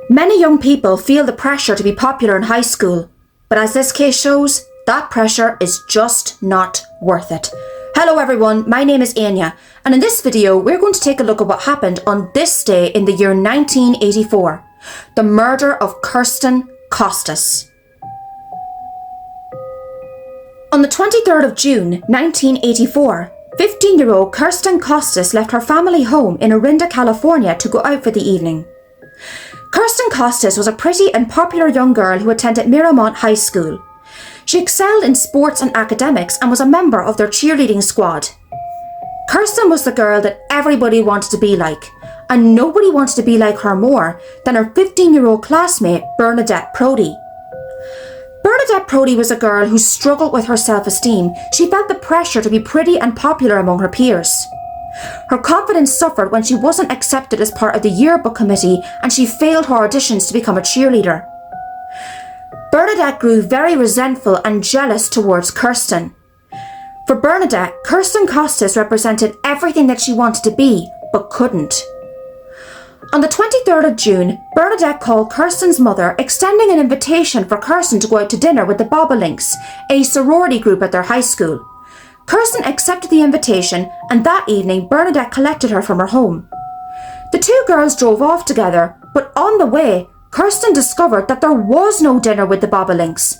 Many young people feel the pressure to be popular in high school, but as this case shows, that pressure is just not worth it. Hello everyone, my name is Anya, and in this video we're going to take a look at what happened on this day in the year 1984, the murder of Kirsten Costas. On the 23rd of June 1984, 15-year-old Kirsten Costas left her family home in Orinda, California to go out for the evening. Kirsten Costas was a pretty and popular young girl who attended Miramont High School. She excelled in sports and academics and was a member of their cheerleading squad. Kirsten was the girl that everybody wanted to be like, and nobody wanted to be like her more than her 15-year-old classmate Bernadette Prodie. Bernadette Prodie was a girl who struggled with her self-esteem. She felt the pressure to be pretty and popular among her peers. Her confidence suffered when she wasn't accepted as part of the yearbook committee and she failed her auditions to become a cheerleader. Bernadette grew very resentful and jealous towards Kirsten. For Bernadette, Kirsten Costas represented everything that she wanted to be, but couldn't. On the 23rd of June, Bernadette called Kirsten's mother, extending an invitation for Kirsten to go out to dinner with the Bobolinks, a sorority group at their high school. Kirsten accepted the invitation, and that evening Bernadette collected her from her home. The two girls drove off together, but on the way, Kirsten discovered that there was no dinner with the Bobolinks.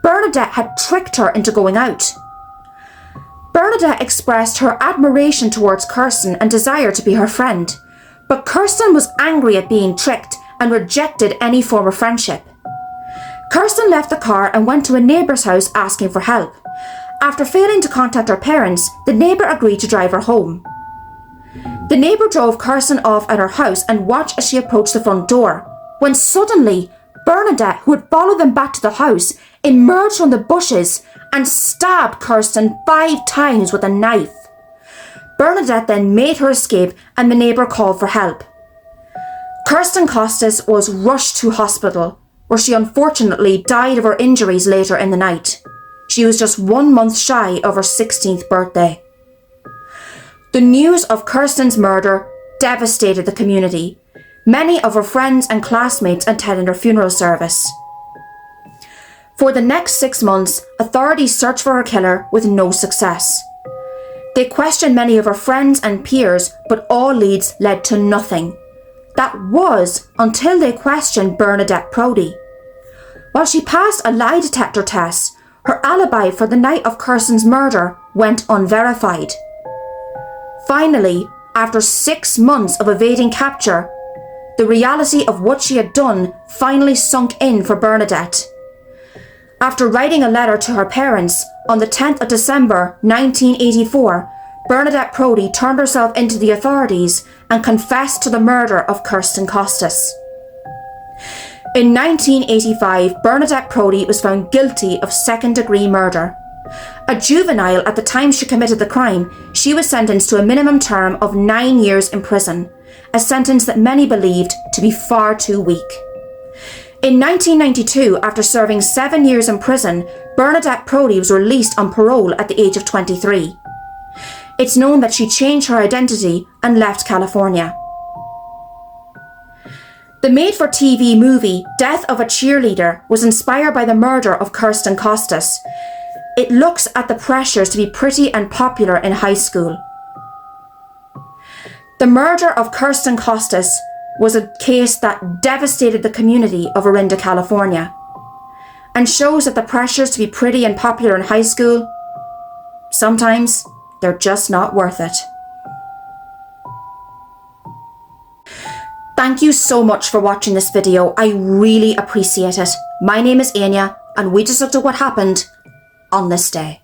Bernadette had tricked her into going out. Bernadette expressed her admiration towards Kirsten and desire to be her friend, but Kirsten was angry at being tricked and rejected any form of friendship. Kirsten left the car and went to a neighbour's house asking for help. After failing to contact her parents, the neighbour agreed to drive her home. The neighbour drove Kirsten off at her house and watched as she approached the front door, when suddenly Bernadette, who had followed them back to the house, emerged from the bushes and stabbed Kirsten 5 times with a knife. Bernadette then made her escape and the neighbour called for help. Kirsten Costas was rushed to hospital, where she unfortunately died of her injuries later in the night. She was just 1 month shy of her 16th birthday. The news of Kirsten's murder devastated the community. Many of her friends and classmates attended her funeral service. For the next 6 months, authorities searched for her killer with no success. They questioned many of her friends and peers, but all leads led to nothing. That was until they questioned Bernadette Prodie. While she passed a lie detector test, her alibi for the night of Kirsten's murder went unverified. Finally, after 6 months of evading capture, the reality of what she had done finally sunk in for Bernadette. After writing a letter to her parents on the 10th of December 1984, Bernadette Prodie turned herself into the authorities and confessed to the murder of Kirsten Costas. In 1985, Bernadette Prodie was found guilty of second-degree murder. A juvenile at the time she committed the crime, she was sentenced to a minimum term of 9 years in prison, a sentence that many believed to be far too weak. In 1992, after serving 7 years in prison, Bernadette Prodie was released on parole at the age of 23. It's known that she changed her identity and left California. The made-for-TV movie Death of a Cheerleader was inspired by the murder of Kirsten Costas. It looks at the pressures to be pretty and popular in high school. The murder of Kirsten Costas was a case that devastated the community of Orinda, California, and shows that the pressures to be pretty and popular in high school, sometimes they're just not worth it. Thank you so much for watching this video. I really appreciate it. My name is Anya, and we just looked at what happened on this day.